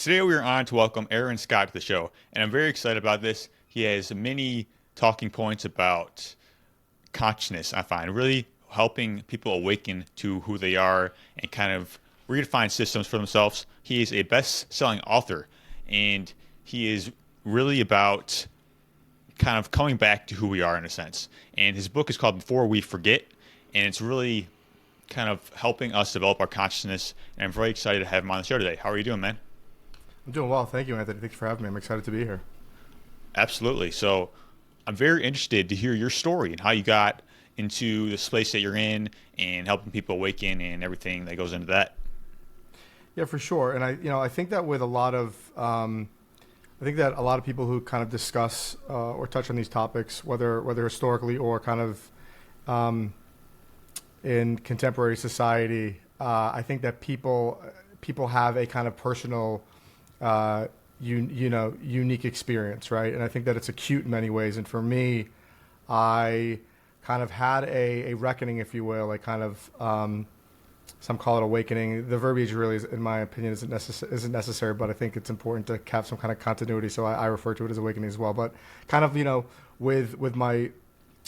Today we are on to welcome Aaron Scott to the show, and I'm very excited about this. He has many talking points about consciousness, I find, really helping people awaken to who they are and kind of redefine systems for themselves. He is a best-selling author, and he is really about kind of coming back to who we are in a sense. And his book is called Before We Forget, and it's really kind of helping us develop our consciousness. And I'm very excited to have him on the show today. How are you doing, man? I'm doing well. Thank you, Anthony. Thanks for having me. I'm excited to be here. Absolutely. So I'm very interested to hear your story and how you got into the space that you're in and helping people awaken and everything that goes into that. Yeah, for sure. And I think that with a lot of, I think that a lot of people who kind of discuss or touch on these topics, whether historically or kind of in contemporary society, I think that people have a kind of personal, unique experience, right? And I think that it's acute in many ways. And for me, I kind of had a reckoning, if you will, like kind of some call it awakening. The verbiage really, is, in my opinion, isn't necessary, but I think it's important to have some kind of continuity. So I refer to it as awakening as well. But kind of with my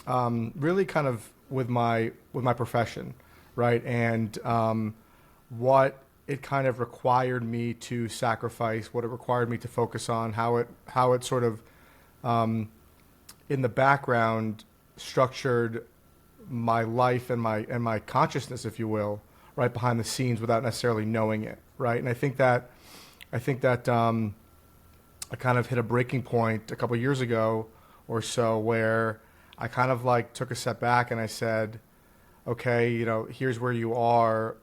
really kind of with my profession, right, and what it kind of required me to sacrifice, what it required me to focus on, how it sort of in the background structured my life and my consciousness, if you will, right behind the scenes without necessarily knowing it, right? And I think that I kind of hit a breaking point a couple of years ago or so where I kind of like took a step back and I said, okay, here's where you are,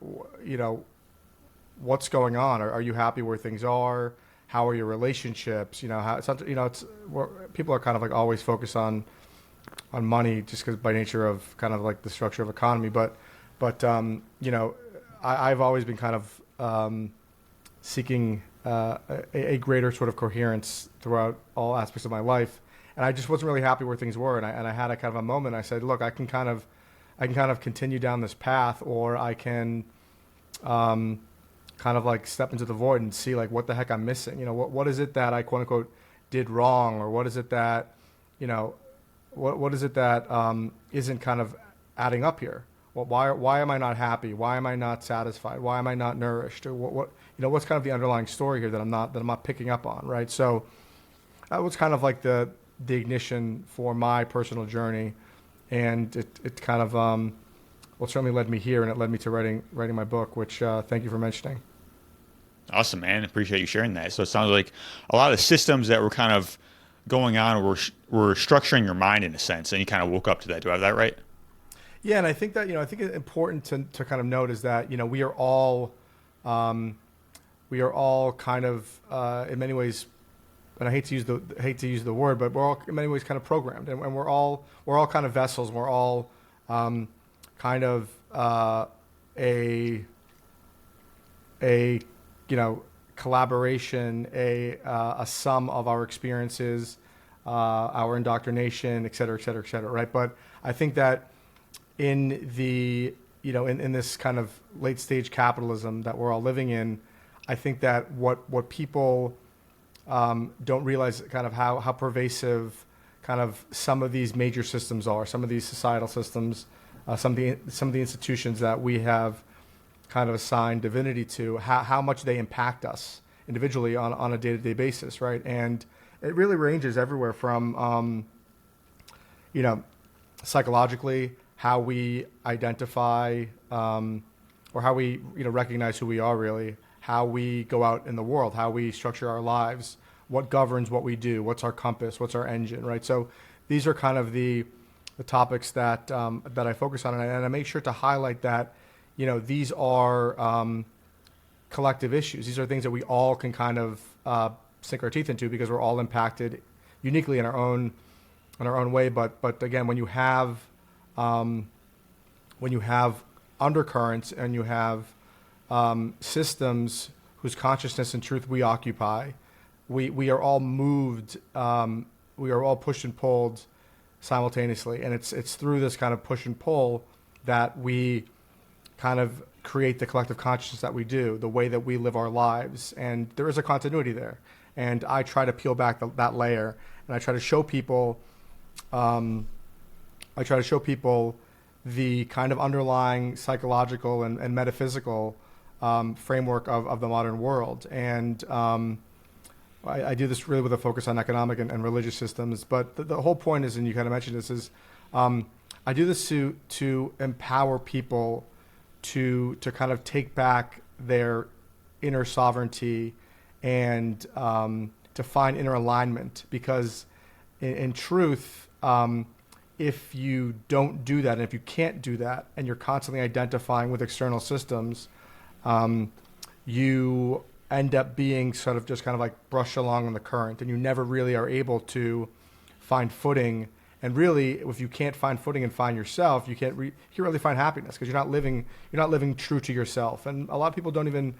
what's going on? Are you happy where things are? How are your relationships? People are kind of like always focused on money just because by nature of kind of like the structure of economy. But I've always been kind of seeking a greater sort of coherence throughout all aspects of my life. And I just wasn't really happy where things were. And I had a kind of a moment. I said, look, I can kind of continue down this path, or I can kind of like step into the void and see like what the heck I'm missing. What is it that I quote unquote did wrong, or what is it that what is it that isn't kind of adding up here? Well, why am I not happy? Why am I not satisfied? Why am I not nourished? Or what's kind of the underlying story here that I'm not picking up on, right? So that was kind of like the ignition for my personal journey, and it kind of certainly led me here, and it led me to writing my book, which thank you for mentioning. Awesome, man. Appreciate you sharing that. So it sounds like a lot of systems that were kind of going on were structuring your mind in a sense, and you kind of woke up to that. Do I have that right? Yeah, and I think that I think it's important to kind of note is that we are all kind of in many ways, and I hate to use the word, but we're all in many ways kind of programmed, and we're all kind of vessels. And we're all kind of a collaboration, a sum of our experiences, our indoctrination, et cetera, et cetera, et cetera, right? But I think that in the in this kind of late stage capitalism that we're all living in, I think that what people don't realize kind of how pervasive kind of some of these major systems are, some of these societal systems, some of the institutions that we have kind of assigned divinity to, how much they impact us individually on a day-to-day basis, right? And it really ranges everywhere from psychologically, how we identify or how we recognize who we are, really, how we go out in the world, how we structure our lives, what governs what we do, what's our compass, what's our engine, right? So these are kind of the topics that I focus on, and I make sure to highlight that these are collective issues. These are things that we all can kind of sink our teeth into because we're all impacted uniquely in our own way. But again, when you have undercurrents and you have systems whose consciousness and truth we occupy, we are all moved, we are all pushed and pulled simultaneously, and it's through this kind of push and pull that we kind of create the collective consciousness that we do, the way that we live our lives, and there is a continuity there. And I try to peel back that layer, and I try to show people, the kind of underlying psychological and metaphysical framework of the modern world. And I do this really with a focus on economic and religious systems. But the whole point is, and you kind of mentioned this, is I do this to empower people to kind of take back their inner sovereignty and to find inner alignment. Because in truth, if you don't do that, and if you can't do that, and you're constantly identifying with external systems, you end up being sort of just kind of like brushed along on the current, and you never really are able to find footing. And really, if you can't find footing and find yourself, you can't really find happiness, because you're not living true to yourself. And a lot of people don't even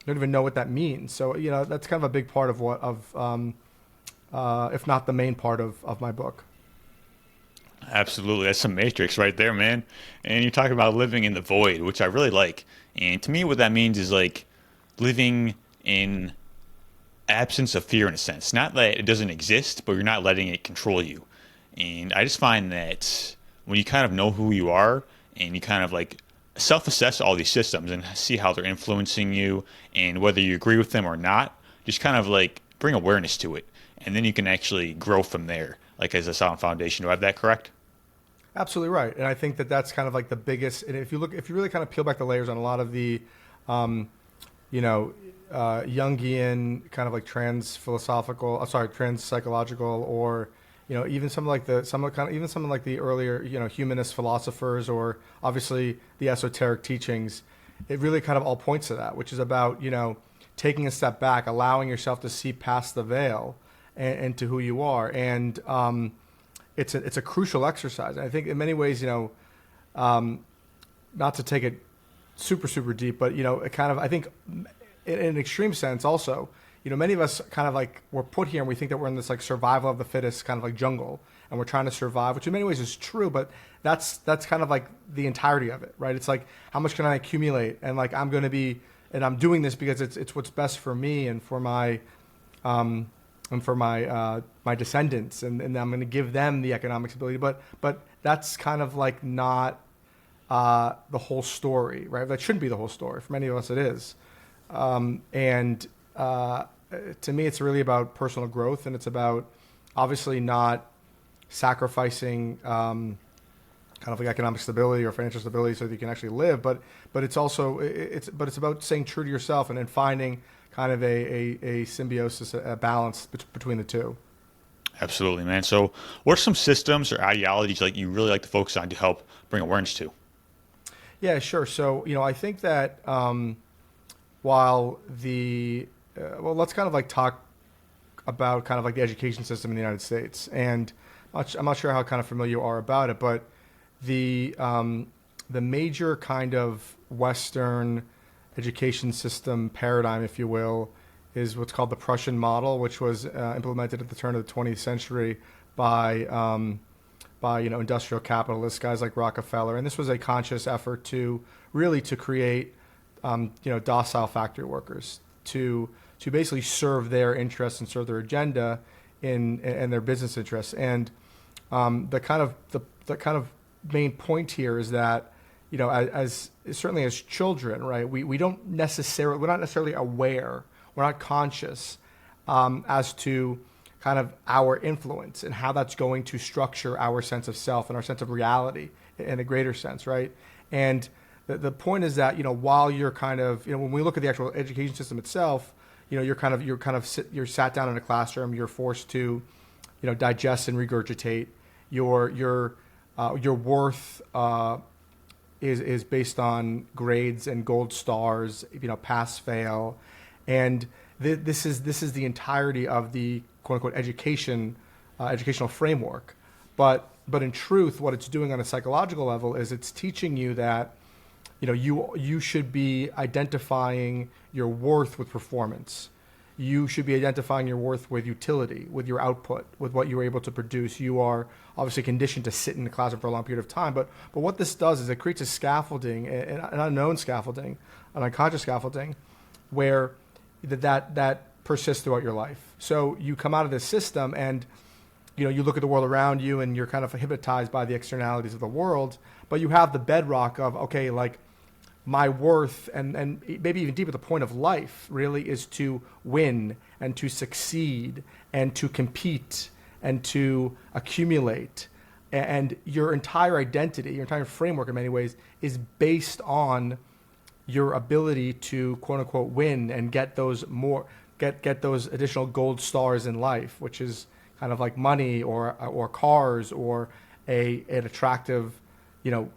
know what that means. So that's kind of a big part of if not the main part of my book. Absolutely. That's some matrix right there, man. And you're talking about living in the void, which I really like. And to me, what that means is like living in absence of fear in a sense. Not that it doesn't exist, but you're not letting it control you. And I just find that when you kind of know who you are and you kind of like self-assess all these systems and see how they're influencing you and whether you agree with them or not, just kind of like bring awareness to it. And then you can actually grow from there, like as a sound foundation. Do I have that correct? Absolutely right. And I think that that's kind of like the biggest, and if you really kind of peel back the layers on a lot of the, Jungian kind of like trans psychological, or, even some like the earlier, humanist philosophers, or obviously the esoteric teachings, it really kind of all points to that, which is about, taking a step back, allowing yourself to see past the veil and to who you are. And, it's a crucial exercise. And I think in many ways, not to take it super, super deep, but, it kind of, I think in an extreme sense also, many of us kind of like we're put here and we think that we're in this like survival of the fittest kind of like jungle, and we're trying to survive, which in many ways is true, but that's kind of like the entirety of it, right? It's like, how much can I accumulate? And like, I'm doing this because it's what's best for me and for my, my descendants, and I'm going to give them the economic stability. But that's kind of like not the whole story, right? That shouldn't be the whole story. For many of us, it is. To me, it's really about personal growth, and it's about obviously not sacrificing kind of like economic stability or financial stability so that you can actually live. But it's also it's about staying true to yourself and then finding kind of a symbiosis, a balance between the two. Absolutely, man. So what are some systems or ideologies like you really like to focus on to help bring awareness to? Yeah, sure. So, I think that while let's kind of like talk about kind of like the education system in the United States. And I'm not sure how kind of familiar you are about it, but the major kind of Western education system paradigm, if you will, is what's called the Prussian model, which was implemented at the turn of the 20th century by industrial capitalists, guys like Rockefeller. And this was a conscious effort to create docile factory workers to basically serve their interests and serve their agenda in their business interests. And the kind of main point here is that, as certainly as children, right, we're not necessarily aware, we're not conscious as to kind of our influence and how that's going to structure our sense of self and our sense of reality in a greater sense, right? And the point is that, while you're kind of, when we look at the actual education system itself, you're sat down in a classroom, you're forced to, digest and regurgitate. Your worth is based on grades and gold stars, pass, fail, and this is the entirety of the quote unquote educational framework. But in truth, what it's doing on a psychological level is it's teaching you that, you should be identifying your worth with performance. You should be identifying your worth with utility, with your output, with what you're able to produce. You are obviously conditioned to sit in the classroom for a long period of time, but what this does is it creates a scaffolding, an unknown scaffolding, an unconscious scaffolding, where that persists throughout your life. So you come out of this system and you look at the world around you and you're kind of hypnotized by the externalities of the world, but you have the bedrock of, okay, like my worth and maybe even deeper, the point of life really is to win and to succeed and to compete and to accumulate. And your entire identity, your entire framework in many ways is based on your ability to quote unquote win and get those additional gold stars in life, which is kind of like money or cars or an attractive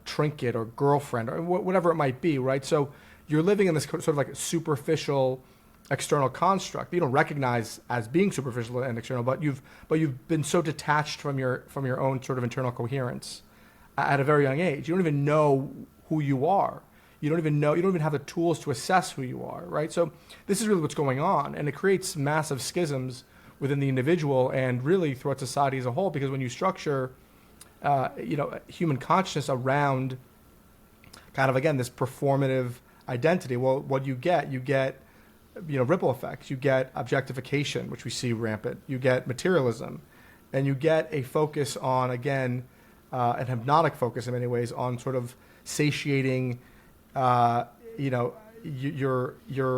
trinket or girlfriend or whatever it might be, right? So you're living in this sort of like superficial external construct that you don't recognize as being superficial and external, but you've been so detached from your own sort of internal coherence at a very young age. You don't even know who you are. You don't even have the tools to assess who you are, right? So this is really what's going on, and it creates massive schisms within the individual and really throughout society as a whole, because when you structure human consciousness around kind of, again, this performative identity, well, what you get ripple effects. You get objectification, which we see rampant. You get materialism, and you get a focus on, again, an hypnotic focus in many ways on sort of satiating, your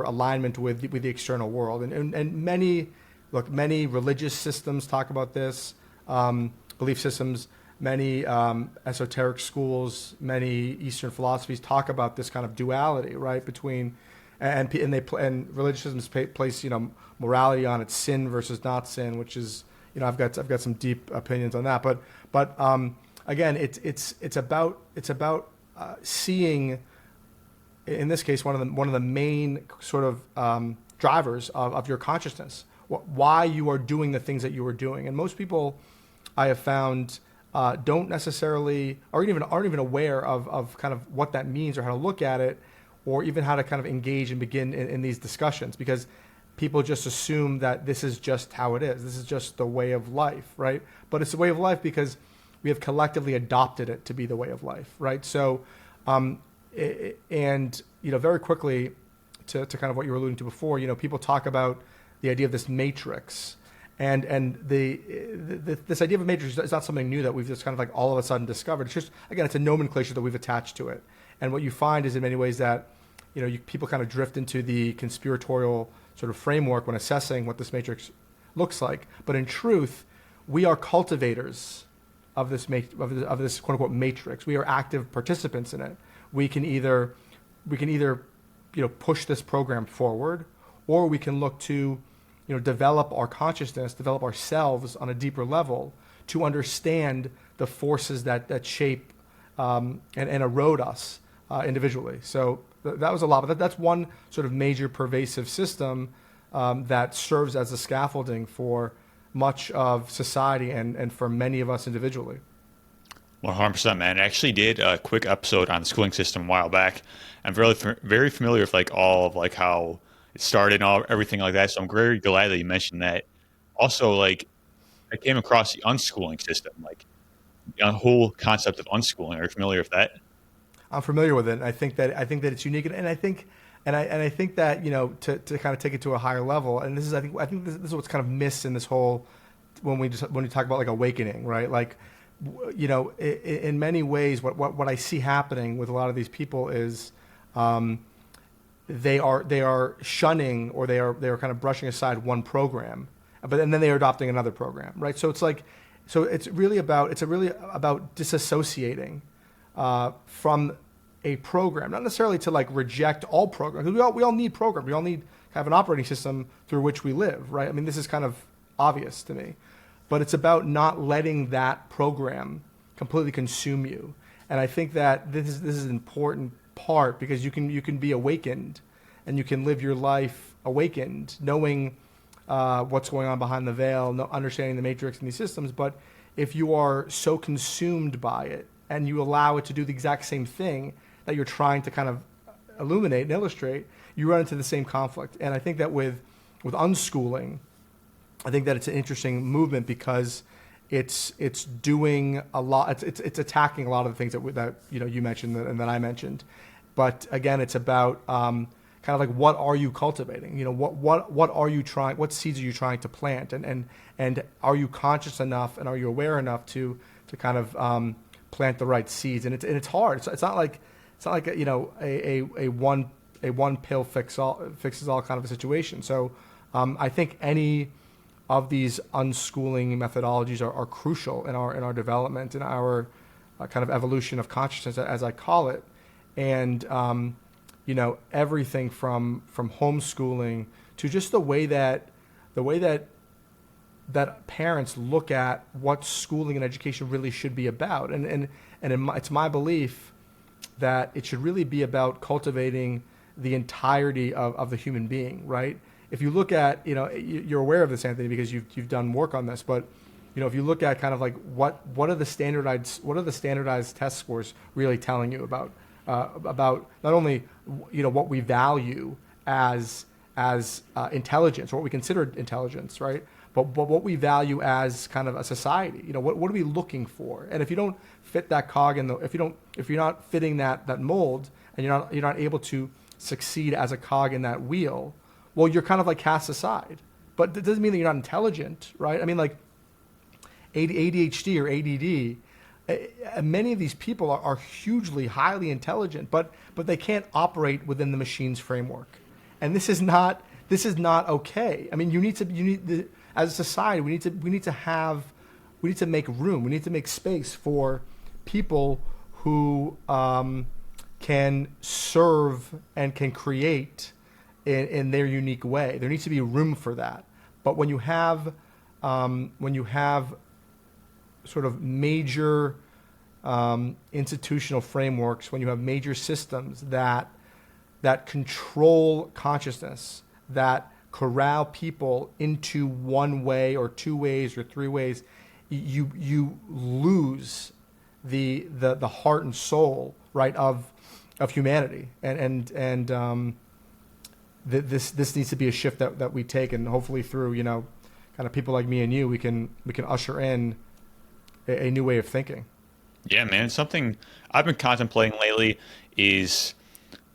alignment with the external world. And many religious systems talk about this, belief systems. Many esoteric schools, many Eastern philosophies talk about this kind of duality, right, between and religious systems place morality on its sin versus not sin, which is I've got some deep opinions on that, but again it's about seeing, in this case, one of the main sort of drivers of your consciousness, why you are doing the things that you are doing, and most people I have found don't necessarily aren't even aware of kind of what that means or how to look at it, or even how to kind of engage and begin in these discussions, because people just assume that this is just how it is. This is just the way of life, right? But it's the way of life because we have collectively adopted it to be the way of life, right? So, very quickly to kind of what you were alluding to before, people talk about the idea of this matrix. And this idea of a matrix is not something new that we've just kind of like all of a sudden discovered. It's just, again, it's a nomenclature that we've attached to it. And what you find is in many ways that, people kind of drift into the conspiratorial sort of framework when assessing what this matrix looks like. But in truth, we are cultivators of this of this quote unquote matrix. We are active participants in it. We can either push this program forward, or we can look to develop our consciousness, develop ourselves on a deeper level to understand the forces that shape and erode us individually. So that was a lot, but that's one sort of major pervasive system that serves as a scaffolding for much of society and for many of us individually. 100%, man. I actually did a quick episode on the schooling system a while back. I'm very familiar with like all of like how it started and everything like that. So I'm very glad that you mentioned that. Also, like I came across the unschooling system, like the whole concept of unschooling. Are you familiar with that? I'm familiar with it. And I think that it's unique, and I think that to kind of take it to a higher level. And this is I think this is what's kind of missed in this whole when we talk about like awakening, right? Like in many ways, what I see happening with a lot of these people is they are shunning, or they are kind of brushing aside one program, and then they are adopting another program, right? So it's really about disassociating from a program, not necessarily to like reject all programs. We all need programs. We all need kind of an operating system through which we live, right? I mean, this is kind of obvious to me, but it's about not letting that program completely consume you. And I think that this is an important part, because you can be awakened, and you can live your life awakened, knowing what's going on behind the veil, understanding the matrix and these systems. But if you are so consumed by it and you allow it to do the exact same thing that you're trying to kind of illuminate and illustrate, you run into the same conflict. And I think that with unschooling, I think that it's an interesting movement because it's doing a lot. It's attacking a lot of the things that you mentioned and that I mentioned. But again, it's about kind of like, what are you cultivating? What are you trying? What seeds are you trying to plant? And are you conscious enough and are you aware enough to kind of plant the right seeds? And it's hard. It's not like a one pill fixes all kind of a situation. So I think any of these unschooling methodologies are crucial in our development, in our kind of evolution of consciousness, as I call it. And everything from homeschooling to just the way that parents look at what schooling and education really should be about. And it's my belief that it should really be about cultivating the entirety of the human being, right? If you look at, you're aware of this, Anthony, because you've done work on this, but if you look at kind of like what are the standardized test scores really telling you about not only what we value as intelligence, or what we consider intelligence, right? But what we value as kind of a society. What are we looking for? And if you don't fit that cog if you're not fitting that mold, and you're not able to succeed as a cog in that wheel, well, you're kind of like cast aside. But it doesn't mean that you're not intelligent, right? I mean, like ADHD or ADD, many of these people are hugely, highly intelligent, but they can't operate within the machine's framework. And this is not okay. I mean, as a society, we need to make room. We need to make space for people who can serve and can create in their unique way. There needs to be room for that. But when you have sort of major institutional frameworks, when you have major systems that control consciousness, that corral people into one way or two ways or three ways, you lose the heart and soul, right, of humanity. And this needs to be a shift that we take, and hopefully through kind of people like me and you, we can usher in a new way of thinking. Yeah, man. Something I've been contemplating lately is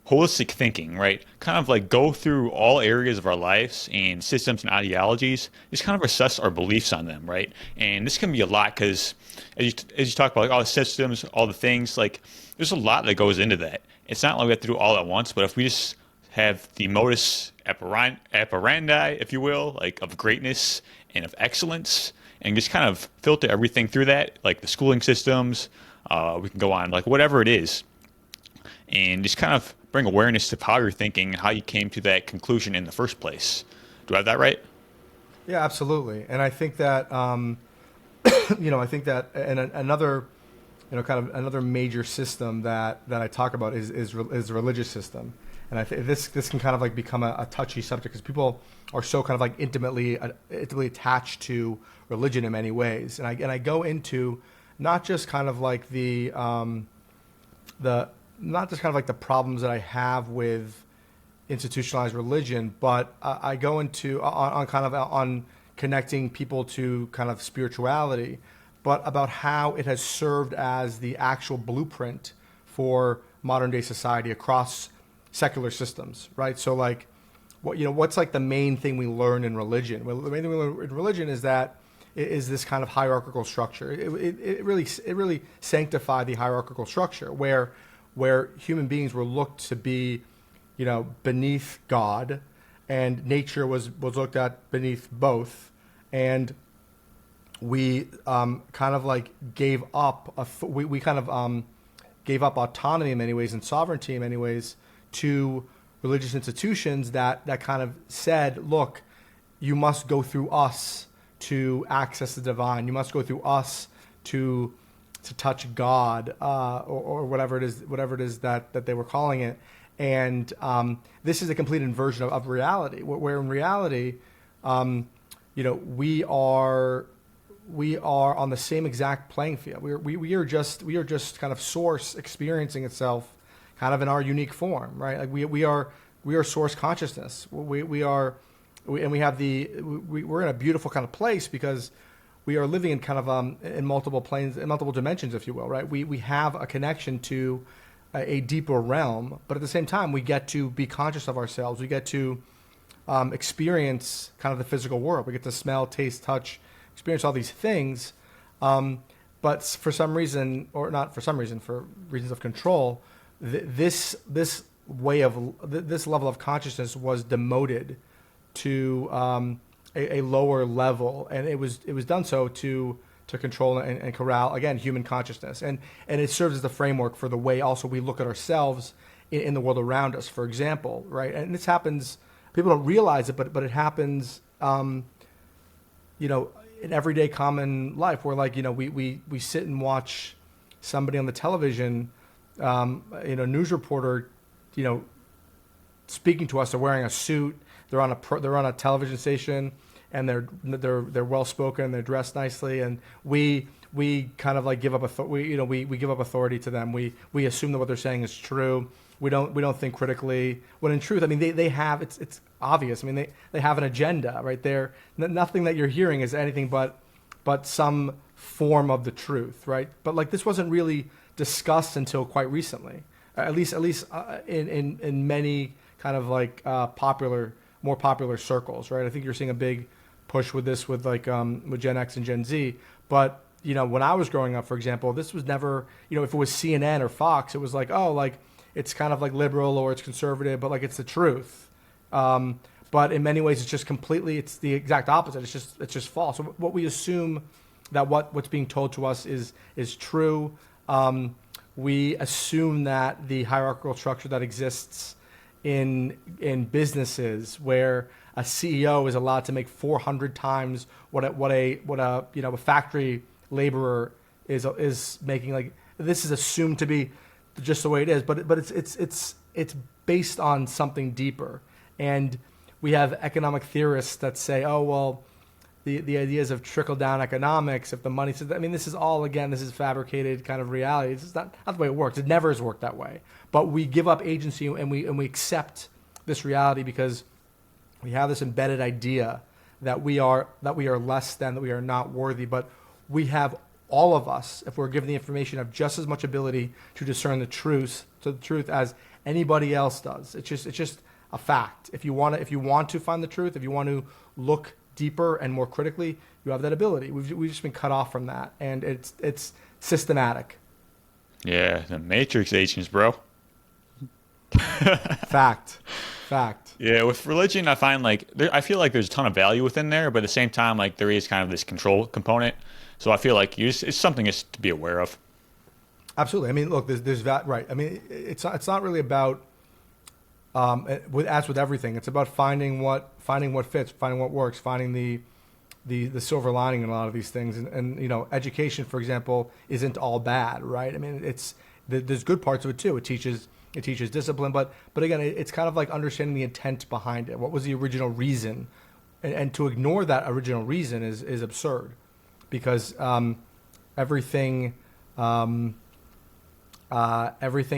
holistic thinking, right? Kind of like go through all areas of our lives and systems and ideologies, just kind of assess our beliefs on them, right? And this can be a lot because as you talk about like all the systems, all the things, like there's a lot that goes into that. It's not like we have to do it all at once, but if we just have the modus operandi, if you will, like of greatness and of excellence, and just kind of filter everything through that, like the schooling systems, we can go on, like whatever it is, and just kind of bring awareness to how you're thinking, how you came to that conclusion in the first place. Do I have that right? Yeah, absolutely. And I think that, and another, kind of another major system that I talk about is the religious system. And I think this can kind of like become a touchy subject because people are so kind of like intimately attached to religion in many ways. And I go into not just kind of like the problems that I have with institutionalized religion, but I go into on connecting people to kind of spirituality, but about how it has served as the actual blueprint for modern day society across secular systems, right? So like, what's like the main thing we learn in religion? Well, the main thing we learn in religion is that is this kind of hierarchical structure. It really sanctified the hierarchical structure where human beings were looked to be, beneath God, and nature was looked at beneath both, and we kind of like gave up gave up autonomy in many ways and sovereignty in many ways to religious institutions that kind of said, look, you must go through us to access the divine. You must go through us to touch God, or whatever it is that they were calling it. And this is a complete inversion of reality, where in reality, we are on the same exact playing field. We are just kind of source experiencing itself kind of in our unique form, right? Like we are source consciousness. We are we have we're in a beautiful kind of place because we are living in kind of in multiple planes, in multiple dimensions, if you will, right? We have a connection to a deeper realm, but at the same time, we get to be conscious of ourselves. We get to experience kind of the physical world. We get to smell, taste, touch, experience all these things. But for some reason, or not for some reason, for reasons of control, this level of consciousness was demoted to a lower level, and it was done so to control and corral, again, human consciousness, and it serves as the framework for the way also we look at ourselves in the world around us. For example, right, and this happens. People don't realize it, but it happens. In everyday common life, where like we sit and watch somebody on the television, news reporter, speaking to us. They're wearing a suit. They're on a television station, and they're well spoken. They're dressed nicely, and we kind of like give up we give up authority to them. We assume that what they're saying is true. We don't think critically. When in truth, I mean, they have it's obvious. I mean, they have an agenda right there. Nothing that you're hearing is anything but some form of the truth, right? But like this wasn't really discussed until quite recently, at least in many kind of like more popular circles, right? I think you're seeing a big push with this with Gen X and Gen Z. But when I was growing up, for example, this was never if it was CNN or Fox, it was like, oh, like it's kind of like liberal or it's conservative, but like it's the truth. But in many ways, it's the exact opposite. It's just false. So what we assume that what's being told to us is true. We assume that the hierarchical structure that exists in businesses, where a CEO is allowed to make 400 times what a factory laborer is making, like this is assumed to be just the way it is. But it's based on something deeper. And we have economic theorists that say, oh, well, the ideas of trickle-down economics, if the money says, I mean, this is fabricated kind of reality. This is not the way it works. It never has worked that way. But we give up agency and we accept this reality because we have this embedded idea that we are less than, that we are not worthy. But we have, all of us, if we're given the information, have just as much ability to discern the truth as anybody else does. It's just a fact. If you want to find the truth, if you want to look deeper and more critically, you have that ability. We've just been cut off from that, and it's systematic. Yeah, the Matrix agents, bro. Fact. Yeah, with religion, I find I feel like there's a ton of value within there, but at the same time, like there is kind of this control component. So I feel like it's something just to be aware of. Absolutely. I mean, look, there's that, right. I mean, it's not really about as with everything, it's about finding what fits, finding what works, finding the silver lining in a lot of these things. And education, for example, isn't all bad, right? I mean, there's good parts of it too. It teaches discipline, but again, it's kind of like understanding the intent behind it. What was the original reason? And to ignore that original reason is absurd, because everything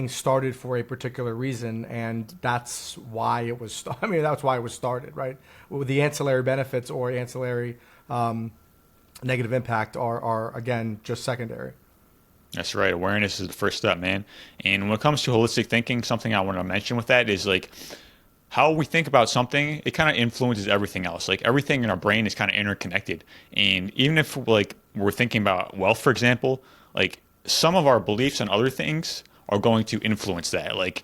started for a particular reason, and that's why it was. That's why it was started, right? With the ancillary benefits or ancillary negative impact are again just secondary. That's right. Awareness is the first step, man. And when it comes to holistic thinking, something I want to mention with that is like how we think about something, it kind of influences everything else. Like everything in our brain is kind of interconnected. And even if like we're thinking about wealth, for example, like some of our beliefs on other things are going to influence that. Like,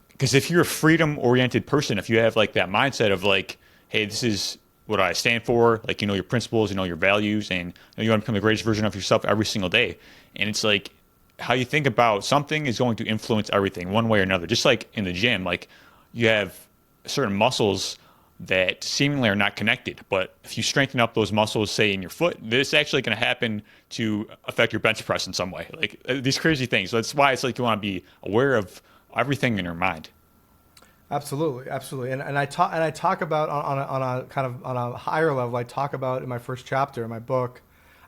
because if you're a freedom-oriented person, if you have like that mindset of like, hey, this is what I stand for, like, your principles, your values, and you want to become the greatest version of yourself every single day. And it's like how you think about something is going to influence everything one way or another. Just like in the gym, like you have certain muscles that seemingly are not connected. But if you strengthen up those muscles, say in your foot, this actually going to happen to affect your bench press in some way. Like these crazy things. So that's why it's like you want to be aware of everything in your mind. Absolutely. And I talk about on a kind of on a higher level. I talk about in my first chapter in my book.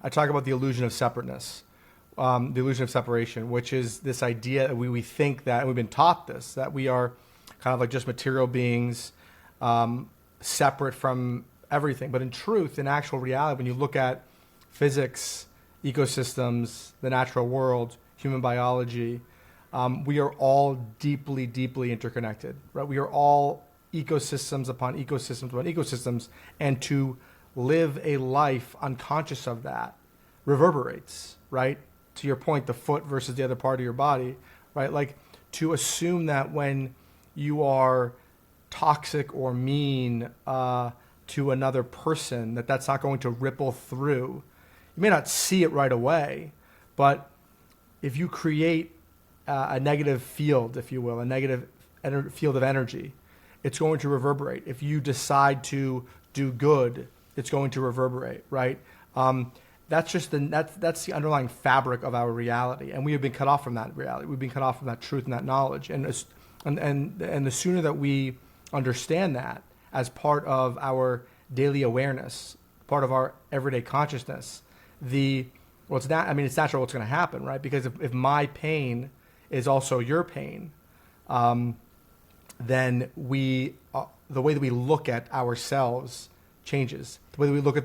I talk about the illusion of separateness, the illusion of separation, which is this idea that we think that, and we've been taught this, that we are kind of like just material beings, separate from everything. But in truth, in actual reality, when you look at physics, ecosystems, the natural world, human biology, we are all deeply, deeply interconnected, right? We are all ecosystems upon ecosystems upon ecosystems, and to live a life unconscious of that reverberates, right? To your point, the foot versus the other part of your body, right? Like, to assume that when you are toxic or mean to another person, that's not going to ripple through. You may not see it right away, but if you create a negative field, if you will, a negative field of energy, it's going to reverberate. If you decide to do good, it's going to reverberate, right? That's the underlying fabric of our reality, and we have been cut off from that reality. We've been cut off from that truth and that knowledge, and the sooner that we understand that as part of our daily awareness, part of our everyday consciousness, it's natural what's going to happen, right? Because if my pain is also your pain, then the way that we look at ourselves changes. The way that we look at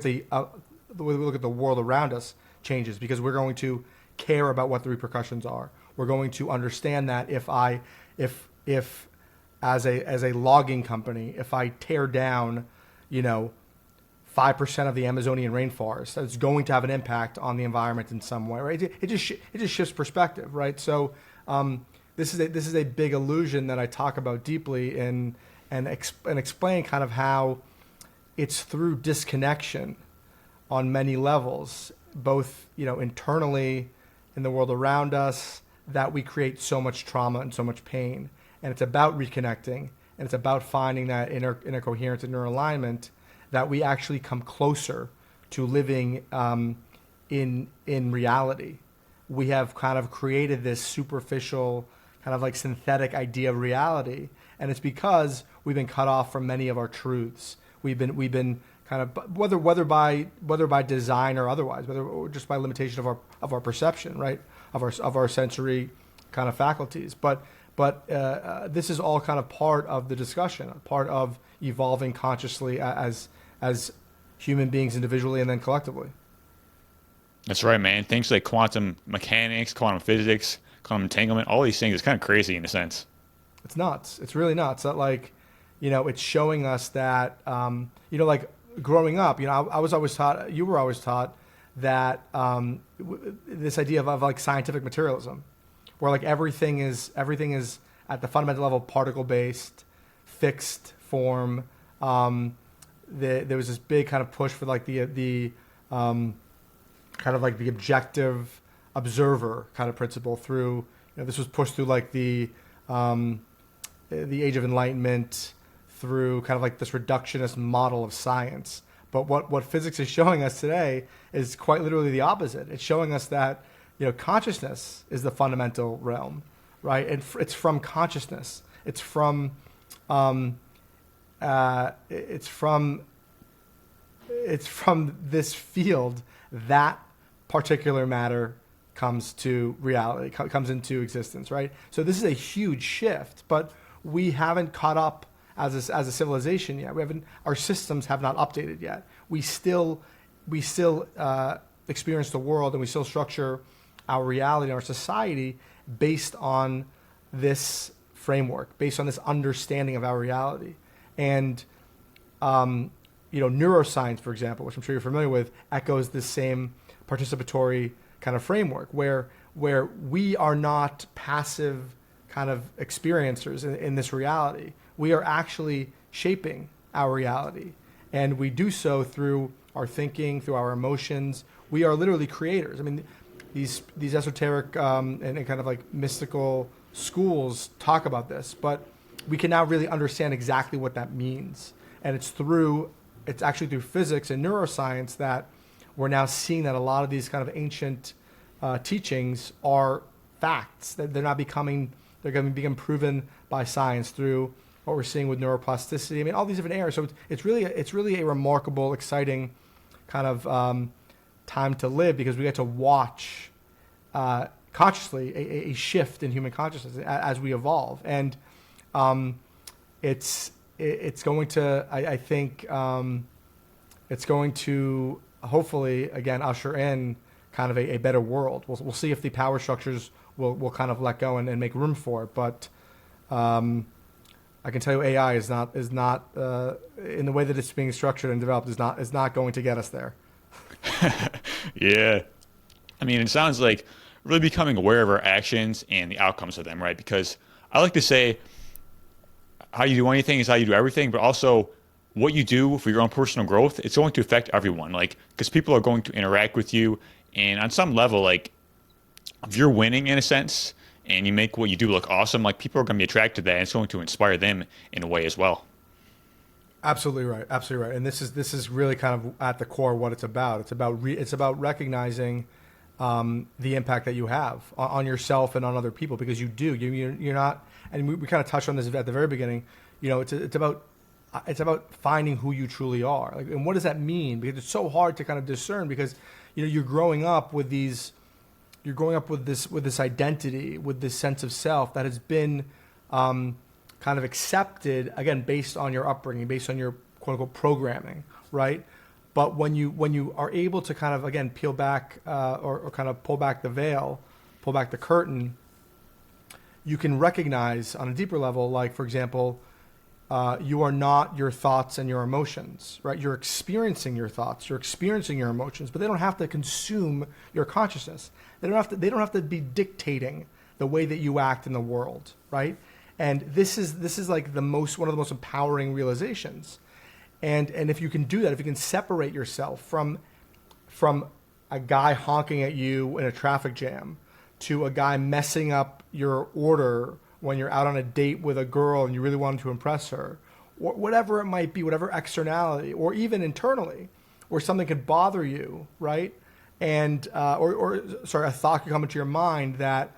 the world around us changes, because we're going to care about what the repercussions are. We're going to understand that if as a logging company, if I tear down, 5% of the Amazonian rainforest, that's going to have an impact on the environment in some way, right? It just shifts perspective, right? So this is a big illusion that I talk about deeply and explain kind of how it's through disconnection on many levels, both internally in the world around us, that we create so much trauma and so much pain. And it's about reconnecting, and it's about finding that inner coherence and inner alignment, that we actually come closer to living in reality. We have kind of created this superficial, kind of like synthetic idea of reality, and it's because we've been cut off from many of our truths. We've been kind of, whether by design or otherwise, or just by limitation of our perception, right, of our sensory kind of faculties. But this is all kind of part of the discussion, part of evolving consciously as human beings individually and then collectively. That's right, man. Things like quantum mechanics, quantum physics, quantum entanglement, all these things, it's kind of crazy in a sense. It's nuts. It's really nuts. That, like, it's showing us that, like growing up, I was always taught, you were always taught that this idea of like scientific materialism, where like everything is at the fundamental level particle based, fixed form. There was this big kind of push for like the kind of like the objective observer kind of principle through. This was pushed through like the Age of Enlightenment, through kind of like this reductionist model of science. But what physics is showing us today is quite literally the opposite. It's showing us that consciousness is the fundamental realm, right? And it's from consciousness. It's from this field that particular matter comes to reality, comes into existence, right? So this is a huge shift, but we haven't caught up as a civilization yet. Our systems have not updated yet. We still experience the world, and we still structure our reality, our society, based on this framework, based on this understanding of our reality. And neuroscience, for example, which I'm sure you're familiar with, echoes this same participatory kind of framework, where we are not passive kind of experiencers in this reality. We are actually shaping our reality, and we do so through our thinking, through our emotions. We are literally creators. I mean, these esoteric and kind of like mystical schools talk about this, but we can now really understand exactly what that means. And it's actually through physics and neuroscience that we're now seeing that a lot of these kind of ancient teachings are facts. That they're going to become proven by science through what we're seeing with neuroplasticity. I mean, all these different areas. So it's really a remarkable, exciting kind of time to live, because we get to watch consciously a shift in human consciousness as we evolve. And it's it's going to, I think, it's going to hopefully again usher in kind of a better world. We'll see if the power structures will kind of let go and make room for it. But I can tell you, AI is not in the way that it's being structured and developed is not going to get us there. Yeah. I mean, it sounds like really becoming aware of our actions and the outcomes of them, right? Because I like to say how you do anything is how you do everything, but also what you do for your own personal growth, it's going to affect everyone. Like, because people are going to interact with you, and on some level, like, if you're winning in a sense and you make what you do look awesome, like, people are going to be attracted to that, and it's going to inspire them in a way as well. Absolutely right. Absolutely right. And this is really kind of at the core what it's about. It's about recognizing the impact that you have on yourself and on other people, because you do. You're not. And we kind of touched on this at the very beginning. You know, it's about finding who you truly are. Like, and what does that mean? Because it's so hard to kind of discern, because you know you're growing up with this identity, with this sense of self that has been kind of accepted, again, based on your upbringing, based on your quote unquote programming, right? But when you are able to kind of, again, peel back or kind of pull back the veil, pull back the curtain, you can recognize on a deeper level, like, for example, you are not your thoughts and your emotions, right? You're experiencing your thoughts, you're experiencing your emotions, but they don't have to consume your consciousness. They don't have to be dictating the way that you act in the world, right? And this is like one of the most empowering realizations. And if you can do that, if you can separate yourself from a guy honking at you in a traffic jam to a guy messing up your order when you're out on a date with a girl and you really wanted to impress her, or whatever it might be, whatever externality, or even internally, where something could bother you, right? And or a thought could come into your mind that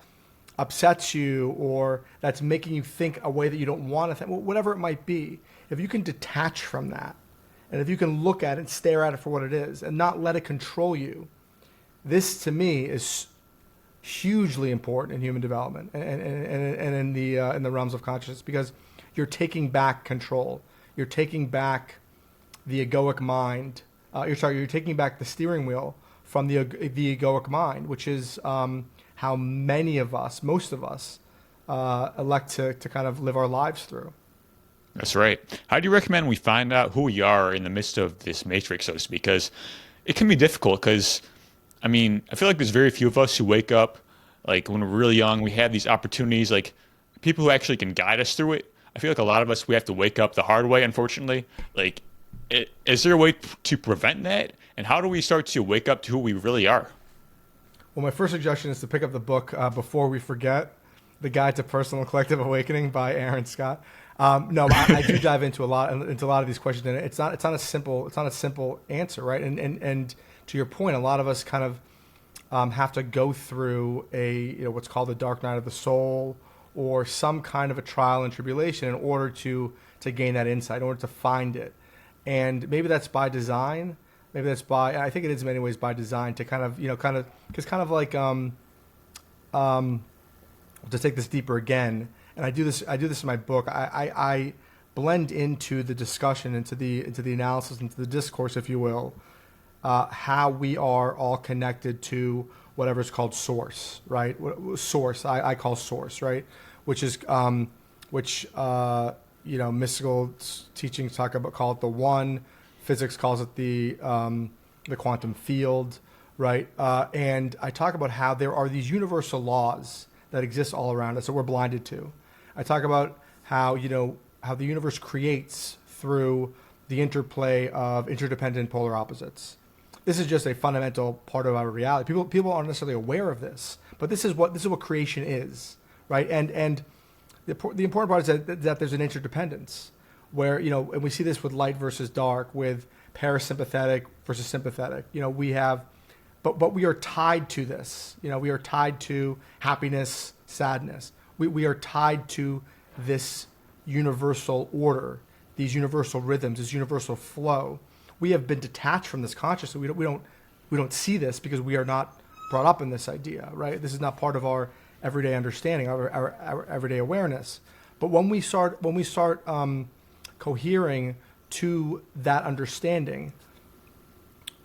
upsets you, or that's making you think a way that you don't want to think, whatever it might be. If you can detach from that, and if you can look at it and stare at it for what it is and not let it control you, this to me is hugely important in human development and in the realms of consciousness, because you're taking back control. You're taking back the egoic mind. You're taking back the steering wheel from the egoic mind, which is how many of us, most of us, elect to kind of live our lives through. That's right. How do you recommend we find out who we are in the midst of this matrix, so to speak? Because it can be difficult because, I mean, I feel like there's very few of us who wake up, like when we're really young, we have these opportunities, like people who actually can guide us through it. I feel like a lot of us, we have to wake up the hard way, unfortunately. Like, is there a way to prevent that? And how do we start to wake up to who we really are? Well, my first suggestion is to pick up the book Before We Forget, The Guide to Personal and Collective Awakening by Aaron Scott. No, I do dive into a lot of these questions, and it's not a simple answer, right? And to your point, a lot of us kind of have to go through what's called the dark night of the soul, or some kind of a trial and tribulation in order to gain that insight, in order to find it. And maybe that's by design. Maybe that's I think it is in many ways by design, to kind of to take this deeper again. And I do this in my book. I blend into the discussion, into the analysis, into the discourse, if you will, how we are all connected to whatever is called source, right? Source, I call source, right? Which is mystical teachings call it the one. Physics calls it the quantum field, right? And I talk about how there are these universal laws that exist all around us that we're blinded to. I talk about how the universe creates through the interplay of interdependent polar opposites. This is just a fundamental part of our reality. People aren't necessarily aware of this, but this is what creation is, right? And the important part is that there's an interdependence, where and we see this with light versus dark, with parasympathetic versus sympathetic. We have, but we are tied to this. We are tied to happiness, sadness. We are tied to this universal order, these universal rhythms, this universal flow. We have been detached from this consciously. We don't see this because we are not brought up in this idea, right? This is not part of our everyday understanding, our everyday awareness. But when we start cohering to that understanding,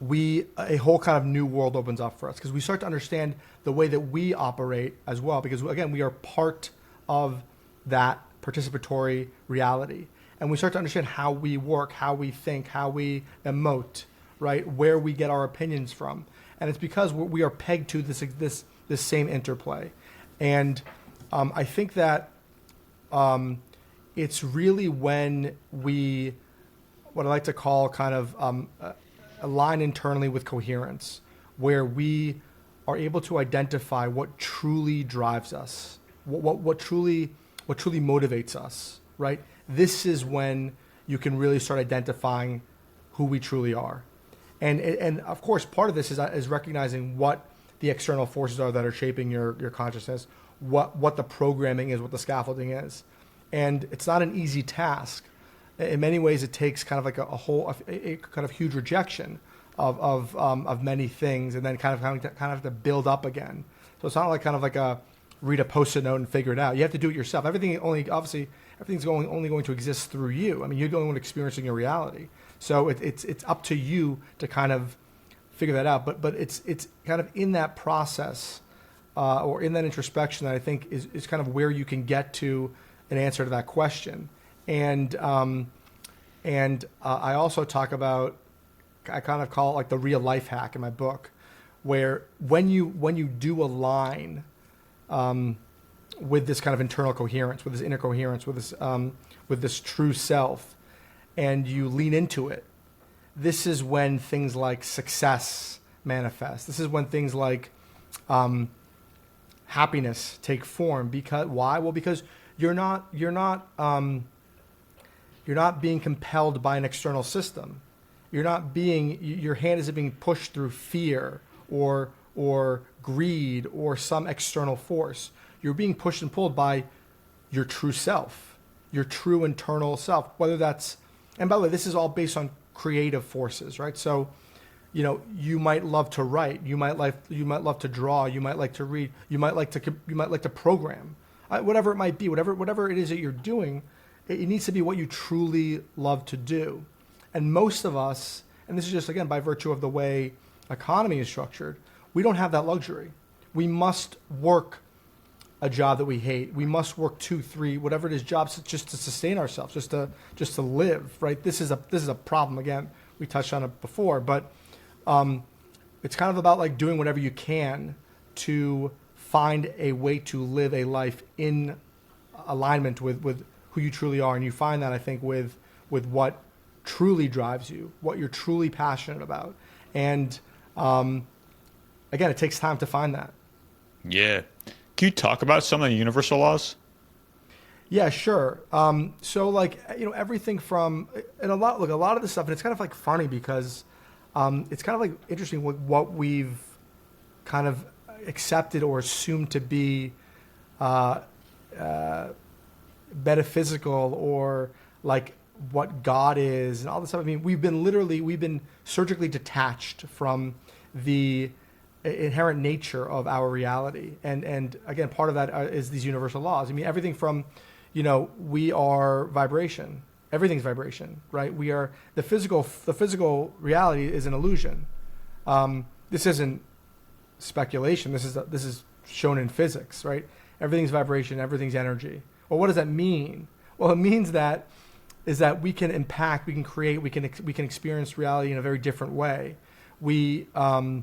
a whole kind of new world opens up for us, because we start to understand the way that we operate as well, because again, we are part of that participatory reality, and we start to understand how we work, how we think, how we emote, right, where we get our opinions from, and it's because we are pegged to this same interplay. And I think that it's really when we, what I like to call kind of align internally with coherence, where we are able to identify what truly drives us, what truly motivates us, right? This is when you can really start identifying who we truly are. And of course, part of this is recognizing what the external forces are that are shaping your consciousness, what the programming is, what the scaffolding is. And it's not an easy task. In many ways, it takes kind of like a kind of huge rejection of many things, and then kind of have to build up again. So it's not like kind of like a read a Post-it note and figure it out. You have to do it yourself. Everything's only going to exist through you. I mean, you're the only one experiencing your reality. So it's up to you to kind of figure that out. But it's kind of in that process or in that introspection that I think is kind of where you can get to an answer to that question. And I also talk about, I kind of call it like the real life hack in my book, where when you do align with this kind of internal coherence, with this inner coherence, with this true self, and you lean into it, this is when things like success manifest. This is when things like happiness take form. Because why? Well, because you're not being compelled by an external system. Your hand isn't being pushed through fear or greed or some external force. You're being pushed and pulled by your true self, your true internal self. Whether that's, and by the way, this is all based on creative forces, right? So, you might love to write, you might love to draw, you might like to read, you might like to program, whatever it might be, whatever it is that you're doing. It needs to be what you truly love to do. And most of us, and this is just, again, by virtue of the way economy is structured, we don't have that luxury. We must work a job that we hate. We must work 2, 3, whatever it is, jobs just to sustain ourselves, just to live, right? This is a problem. Again, we touched on it before, but it's kind of about like doing whatever you can to find a way to live a life in alignment with who you truly are. And you find that, I think, with what truly drives you, what you're truly passionate about. And again, it takes time to find that. Yeah. Can you talk about some of the universal laws? Yeah, sure. So like, everything from, and a lot of this stuff, and it's kind of like funny because it's kind of like interesting what we've kind of accepted or assumed to be metaphysical, or like what God is and all this stuff. I mean, we've been surgically detached from the inherent nature of our reality. And again, part of that is these universal laws. I mean, everything from, we are vibration. Everything's vibration, right? We are the physical reality is an illusion. This isn't speculation. This is shown in physics, right? Everything's vibration. Everything's energy. Well, what does that mean? Well, it means that we can impact, we can create, we can experience reality in a very different way. We can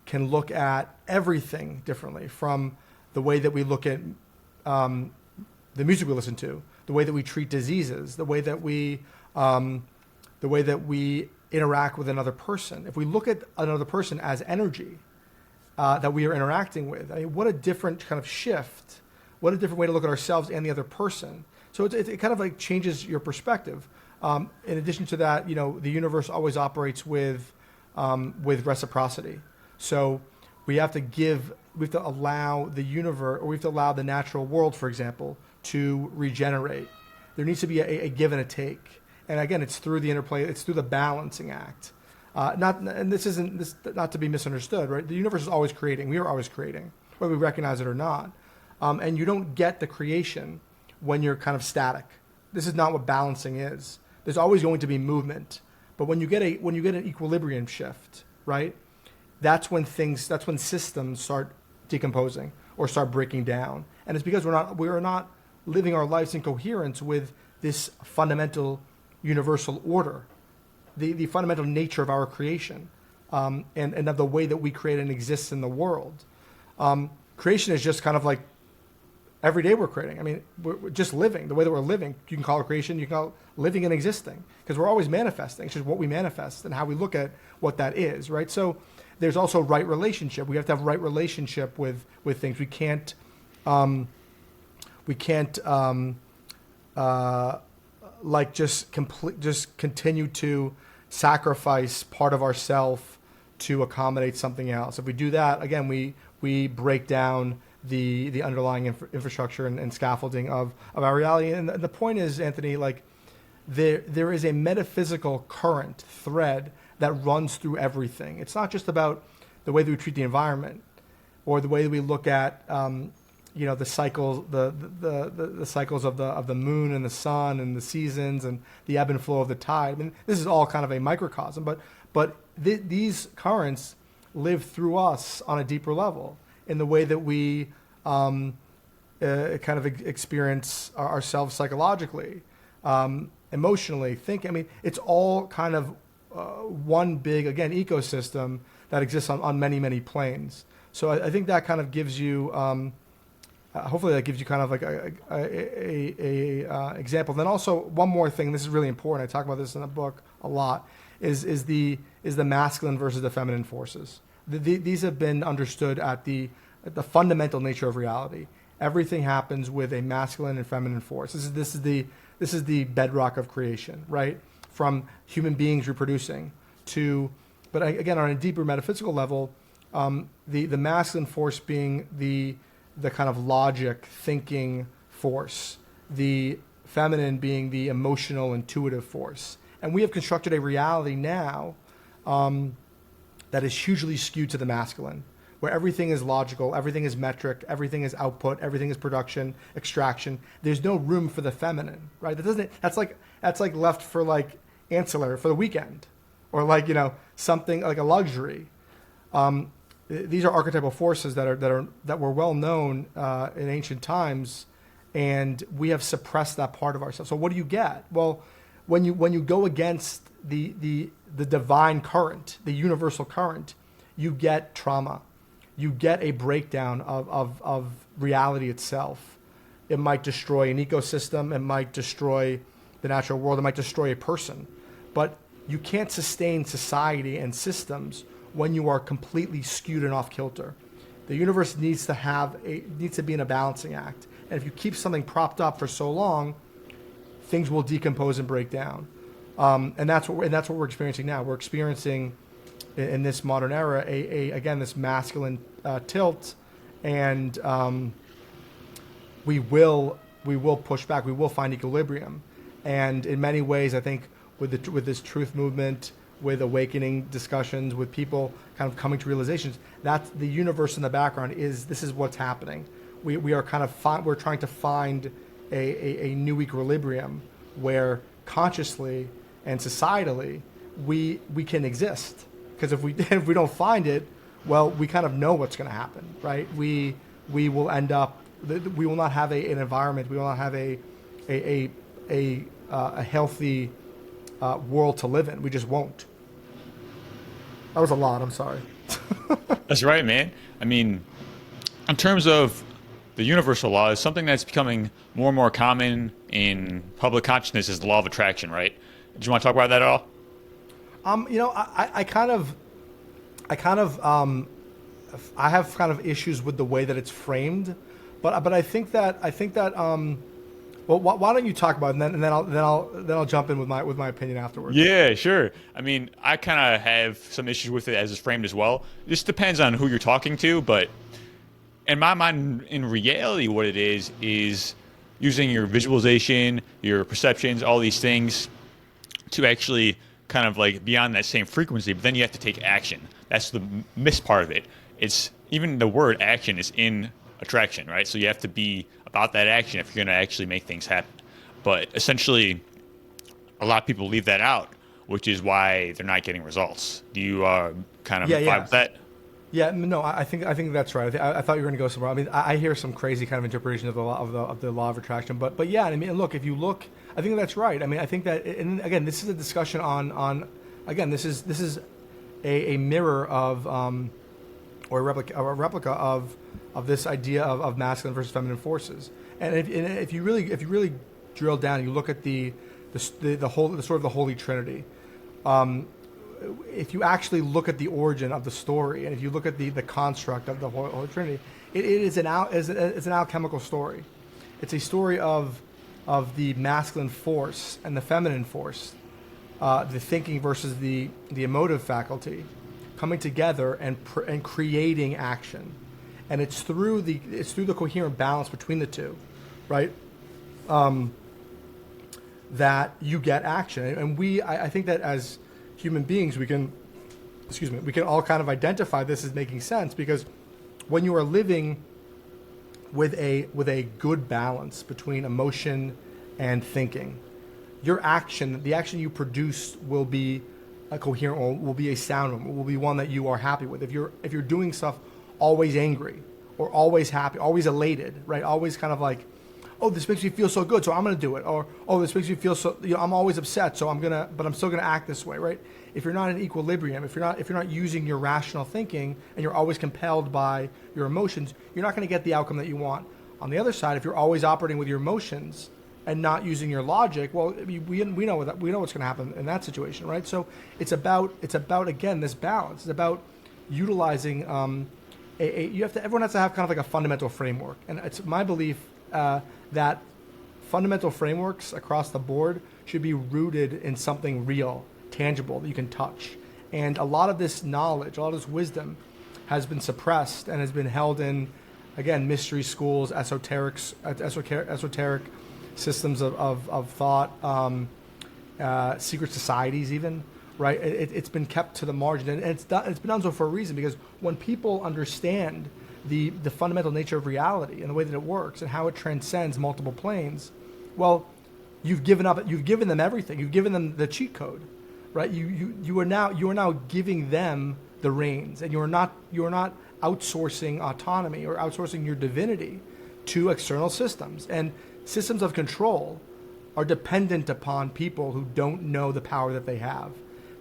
look at everything differently, from the way that we look at the music we listen to, the way that we treat diseases, the way that we interact with another person. If we look at another person as energy that we are interacting with, I mean, what a different kind of shift. What a different way to look at ourselves and the other person. So it kind of like changes your perspective. In addition to that, the universe always operates with reciprocity. So we have to allow the universe, or we have to allow the natural world, for example, to regenerate. There needs to be a give and a take. And again, it's through the interplay, it's through the balancing act. Not to be misunderstood, right? The universe is always creating. We are always creating, whether we recognize it or not. And you don't get the creation when you're kind of static. this is not what balancing is. There's always going to be movement, but when you get an equilibrium shift, right? That's when systems start decomposing or start breaking down, and it's because we're not living our lives in coherence with this fundamental universal order, the fundamental nature of our creation, and of the way that we create and exist in the world. Creation is just kind of like every day we're creating. I mean, we're just living. The way that we're living, you can call it creation, you can call it living and existing, because we're always manifesting. It's just what we manifest and how we look at what that is, right? So there's also right relationship. We have to have right relationship with things. We can't like just continue to sacrifice part of ourself to accommodate something else. If we do that, again, we break down the underlying infrastructure and scaffolding of our reality. And the point is, Anthony, like there is a metaphysical current thread that runs through everything. It's not just about the way that we treat the environment or the way that we look at the cycles, the cycles of the moon and the sun and the seasons and the ebb and flow of the tide. I mean, this is all kind of a microcosm, but these currents live through us on a deeper level in the way that we kind of experience ourselves psychologically, emotionally, I mean, it's all kind of one big, again, ecosystem that exists on many, many planes. So I think that kind of gives you, hopefully that gives you kind of like a example. Then also one more thing, this is really important, I talk about this in the book a lot, is the masculine versus the feminine forces. These have been understood at the fundamental nature of reality. Everything happens with a masculine and feminine force. This is the bedrock of creation, right? From human beings reproducing to, but again, on a deeper metaphysical level, the masculine force being the kind of logic, thinking force, the feminine being the emotional, intuitive force. And we have constructed a reality now that is hugely skewed to the masculine, where everything is logical, everything is metric, everything is output, everything is production, extraction. There's no room for the feminine, right? That's like left for like ancillary for the weekend, or like, something like a luxury. These are archetypal forces that were well known in ancient times, and we have suppressed that part of ourselves. So what do you get? Well, when you go against the divine current, the universal current, you get trauma. You get a breakdown of reality itself. It might destroy an ecosystem. It might destroy the natural world. It might destroy a person. But you can't sustain society and systems when you are completely skewed and off kilter. The universe needs to be in a balancing act. And if you keep something propped up for so long, things will decompose and break down. And that's what we're experiencing now. We're experiencing in this modern era again this masculine tilt, and we will push back. We will find equilibrium, and in many ways, I think with this truth movement, with awakening discussions, with people kind of coming to realizations that the universe in the background this is what's happening. We are kind of we're trying to find a new equilibrium where consciously and societally we can exist. Because if we don't find it, well, we kind of know what's going to happen, right? We will end up. We will not have an environment. We will not have a healthy world to live in. We just won't. That was a lot. I'm sorry. That's right, man. I mean, in terms of the universal laws, something that's becoming more and more common in public consciousness is the law of attraction, right? Do you want to talk about that at all? I have kind of issues with the way that it's framed, but I think that well, why don't you talk about it, and then I'll jump in with my opinion afterwards. Yeah, sure. I mean, I kind of have some issues with it as it's framed as well. This depends on who you're talking to, but in my mind, in reality, what it is using your visualization, your perceptions, all these things to actually kind of like be on that same frequency, but then you have to take action. That's the miss part of it. It's even the word action is in attraction, right? So you have to be about that action if you're going to actually make things happen. But essentially, a lot of people leave that out, which is why they're not getting results. Do you kind of Yeah, vibe yeah. with that? Yeah, no, I think that's right. I thought you were going to go somewhere. I mean, I hear some crazy kind of interpretation of the law of the law of attraction, but yeah, I mean, look, if you look, I think that's right. I mean, I think that, and again, this is a discussion on again, this is a mirror of or a replica of this idea of masculine versus feminine forces. And if you really drill down, you look at the sort of the Holy Trinity. If you actually look at the origin of the story, and if you look at the construct of the Holy Trinity, it's an alchemical story. It's a story of the masculine force and the feminine force, the thinking versus the emotive faculty, coming together and creating action, and it's through the coherent balance between the two, right? That you get action, and I think that as human beings, we can all kind of identify this as making sense, because when you are living with a good balance between emotion and thinking, the action you produce will be a coherent one, will be a sound one, will be one that you are happy with. If you're doing stuff always angry or always happy, always elated, right? Always kind of like, oh, this makes me feel so good, so I'm going to do it. Or, oh, this makes me feel so, I'm always upset, so but I'm still going to act this way, right? If you're not in equilibrium, if you're not using your rational thinking, and you're always compelled by your emotions, you're not going to get the outcome that you want. On the other side, if you're always operating with your emotions and not using your logic, well, we know what's going to happen in that situation, right? So it's about again, this balance. It's about utilizing everyone has to have kind of like a fundamental framework, and it's my belief that fundamental frameworks across the board should be rooted in something real, tangible, that you can touch. And a lot of this knowledge, a lot of this wisdom has been suppressed and has been held in, again, mystery schools, esoteric systems of thought, secret societies even, right? It's been kept to the margin, and it's been done so for a reason, because when people understand the fundamental nature of reality and the way that it works and how it transcends multiple planes, well, you've given them everything. You've given them the cheat code, right? You are now giving them the reins, and you are not outsourcing autonomy or outsourcing your divinity to external systems. And systems of control are dependent upon people who don't know the power that they have,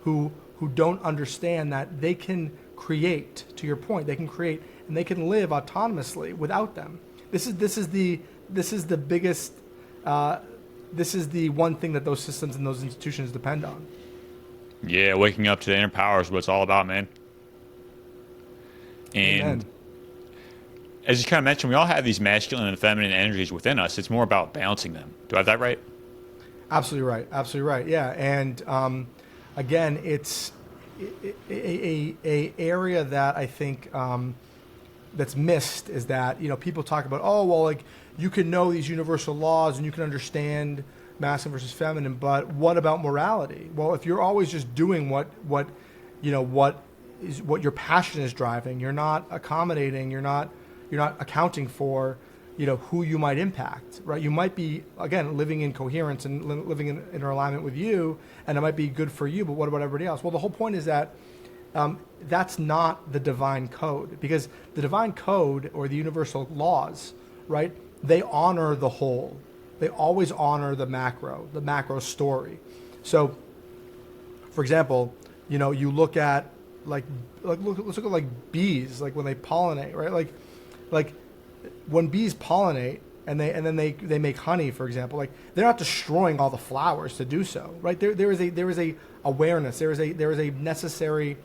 who don't understand that they can create. To your point, they can create, and they can live autonomously without them. This is the biggest. This is the one thing that those systems and those institutions depend on. Yeah, waking up to the inner power is what it's all about, man. And Amen. as you kind of mentioned, we all have these masculine and feminine energies within us. It's more about balancing them. Do I have that right? Absolutely right. Absolutely right. Yeah, and again, it's a area that I think that's missed is that, people talk about, oh, well, like, you can know these universal laws and you can understand masculine versus feminine, but what about morality? Well, if you're always just doing what your passion is driving, you're not accommodating, you're not accounting for, who you might impact, right? You might be, again, living in coherence and living in alignment with you, and it might be good for you, but what about everybody else? Well, the whole point is that that's not the divine code, because the divine code or the universal laws, right, they honor the whole. They always honor the macro story. So, for example, you look at let's look at like bees, like when they pollinate, right? Like when bees pollinate and then they make honey, for example, like they're not destroying all the flowers to do so, right? There is a awareness, there is a necessary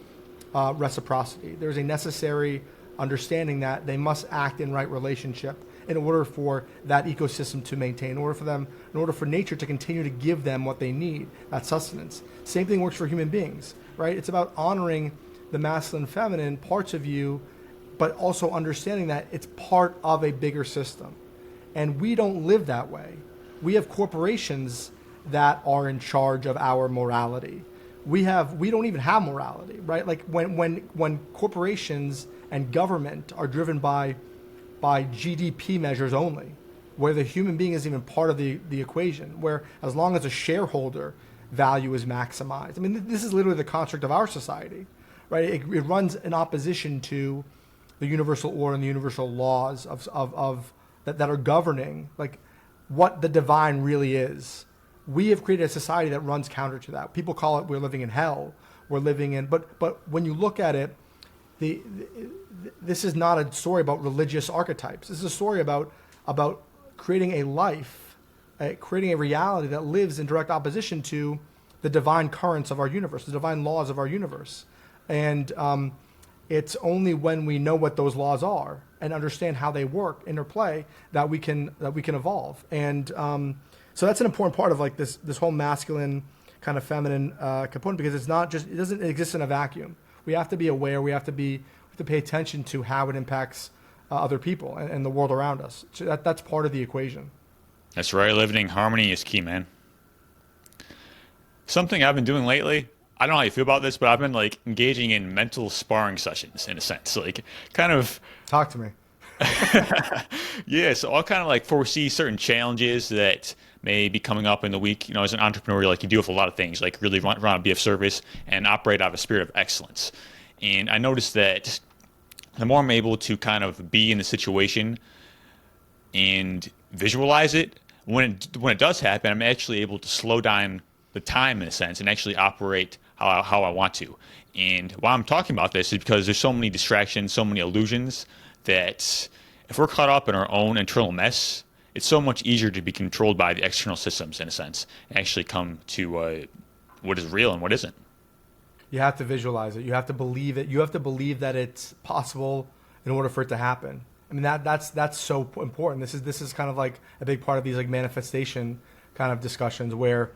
reciprocity. There is a necessary understanding that they must act in right relationship in order for that ecosystem to maintain, in order for nature to continue to give them what they need, that sustenance. Same thing works for human beings, right? It's about honoring the masculine, feminine parts of you, but also understanding that it's part of a bigger system. And we don't live that way. We have corporations that are in charge of our morality. We don't even have morality, right? Like when corporations and government are driven by GDP measures only, where the human being is even part of the equation, where as long as a shareholder value is maximized. I mean, this is literally the construct of our society, right? It runs in opposition to the universal order and the universal laws of that are governing like what the divine really is. We have created a society that runs counter to that. People call it we're living in hell. We're living in, but when you look at it, this is not a story about religious archetypes. This is a story about creating a life, creating a reality that lives in direct opposition to the divine currents of our universe, the divine laws of our universe. And it's only when we know what those laws are and understand how they work, interplay, that we can evolve. And so that's an important part of like this whole masculine kind of feminine component, because it's not just, it doesn't exist in a vacuum. We have to be aware. We have to pay attention to how it impacts other people and the world around us. So that's part of the equation. That's right. Living in harmony is key, man. Something I've been doing lately, I don't know how you feel about this, but I've been like engaging in mental sparring sessions in a sense, like kind of. Talk to me. Yeah, so I'll kind of like foresee certain challenges that may be coming up in the week. You know, as an entrepreneur, like you deal with a lot of things, like really want to be of service and operate out of a spirit of excellence. And I noticed that the more I'm able to kind of be in the situation and visualize it, when it does happen, I'm actually able to slow down the time in a sense and actually operate how I want to. And why I'm talking about this is because there's so many distractions, so many illusions, that if we're caught up in our own internal mess, it's so much easier to be controlled by the external systems in a sense and actually come to what is real and what isn't. You have to visualize it. You have to believe it. You have to believe that it's possible in order for it to happen. I mean, that's so important. This is kind of like a big part of these like manifestation kind of discussions, where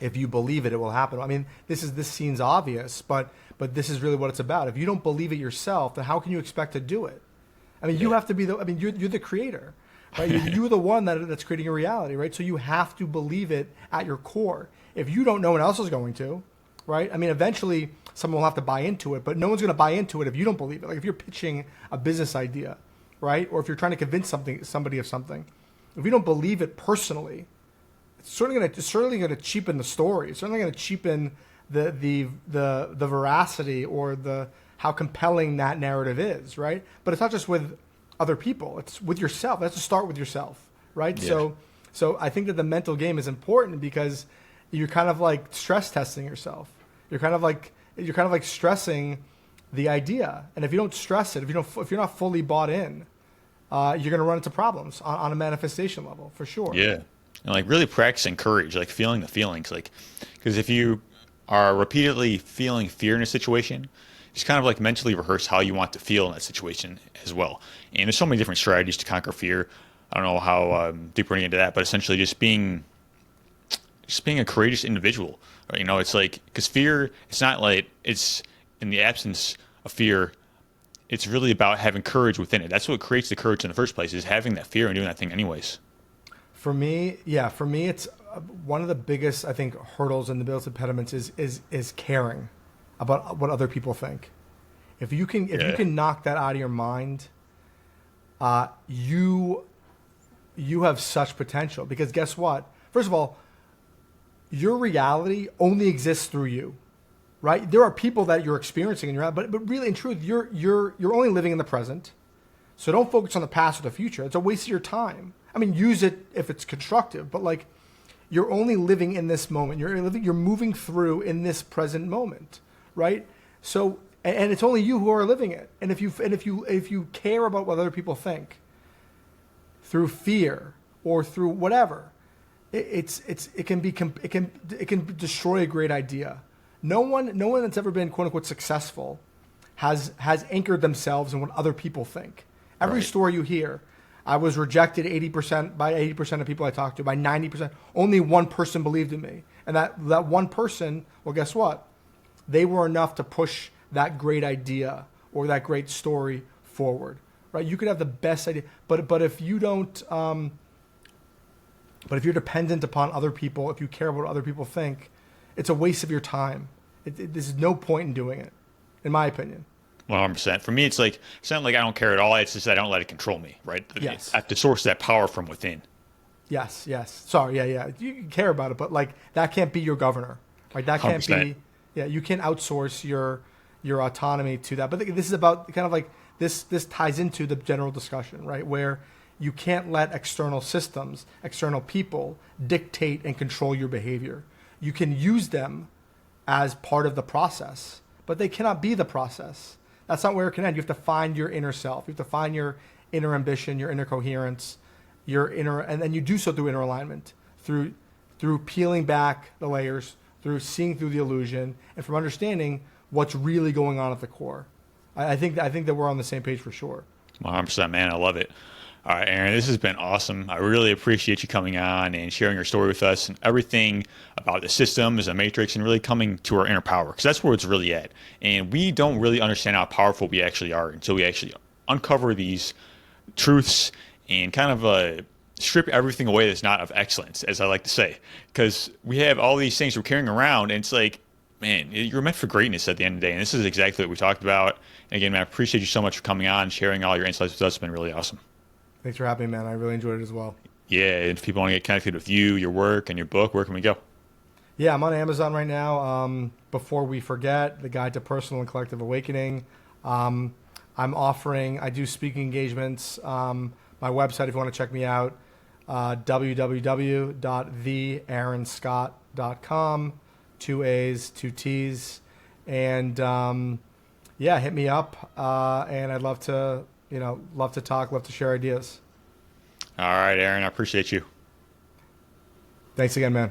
if you believe it, it will happen. I mean, this seems obvious, but this is really what it's about. If you don't believe it yourself, then how can you expect to do it? I mean, you have to be you're the creator, right? You're the one that's creating a reality, right? So you have to believe it at your core. If you don't, no one else is going to, right? I mean, eventually someone will have to buy into it, but no one's going to buy into it if you don't believe it. Like if you're pitching a business idea, right? Or if you're trying to convince somebody of something, if you don't believe it personally, it's certainly going to cheapen the story. It's certainly going to cheapen the veracity or the how compelling that narrative is, right? But it's not just with other people; it's with yourself. That's to start with yourself, right? Yeah. So I think that the mental game is important because you're kind of like stress testing yourself. You're kind of like stressing the idea, and if you don't stress it, if you're not fully bought in, you're going to run into problems on a manifestation level for sure. Yeah. And like really practicing courage, like feeling the feelings, like, because if you are repeatedly feeling fear in a situation, just kind of like mentally rehearse how you want to feel in that situation as well. And there's so many different strategies to conquer fear. I don't know how deep we're going into that, but essentially just being a courageous individual. Right? You know, it's like, because fear, it's not like it's in the absence of fear. It's really about having courage within it. That's what creates the courage in the first place, is having that fear and doing that thing anyways. For me, it's one of the biggest, I think, hurdles and the biggest impediments is caring about what other people think. If you can knock that out of your mind, you have such potential, because guess what? First of all, your reality only exists through you, right? There are people that you're experiencing in your life, but really in truth, you're only living in the present. So don't focus on the past or the future. It's a waste of your time. I mean, use it if it's constructive, but like, you're only living in this moment. You're moving through in this present moment, right? So, and it's only you who are living it. And if you care about what other people think, through fear or through whatever, it can destroy a great idea. No one that's ever been quote unquote successful has anchored themselves in what other people think. Every story you hear, I was rejected 80% of people I talked to, by 90%. Only one person believed in me. And that one person, well, guess what? They were enough to push that great idea or that great story forward, right? You could have the best idea, but if you don't, but if you're dependent upon other people, if you care about what other people think, it's a waste of your time. There's no point in doing it, in my opinion. 100%. For me, it's not like I don't care at all. It's just I don't let it control me, right? Yes. I have to source that power from within. Yes, yes. Sorry, yeah. You care about it, but like that can't be your governor. Right? That can't 100%. be. Yeah, you can't outsource your autonomy to that. But this is about kind of like this. This ties into the general discussion, right? Where you can't let external systems, external people dictate and control your behavior. You can use them as part of the process, but they cannot be the process. That's not where it can end. You have to find your inner self. You have to find your inner ambition, your inner coherence, your inner, and then you do so through inner alignment, through peeling back the layers, through seeing through the illusion, and from understanding what's really going on at the core. I think that we're on the same page for sure. 100%, man. I love it. All right, Aaron, this has been awesome. I really appreciate you coming on and sharing your story with us and everything about the system as a matrix and really coming to our inner power, because that's where it's really at. And we don't really understand how powerful we actually are until we actually uncover these truths and kind of strip everything away that's not of excellence, as I like to say. Because we have all these things we're carrying around, and it's like, man, you're meant for greatness at the end of the day. And this is exactly what we talked about. And again, man, I appreciate you so much for coming on, sharing all your insights with us. It's been really awesome. Thanks for having me, man. I really enjoyed it as well. Yeah, and if people want to get connected with you, your work, and your book, where can we go? Yeah, I'm on Amazon right now. Before We Forget, The Guide to Personal and Collective Awakening. I do speaking engagements. My website, if you want to check me out, www.theaaronscott.com, 2 A's, 2 T's. And yeah, hit me up. And I'd love to talk, love to share ideas. All right, Aaron, I appreciate you. Thanks again, man.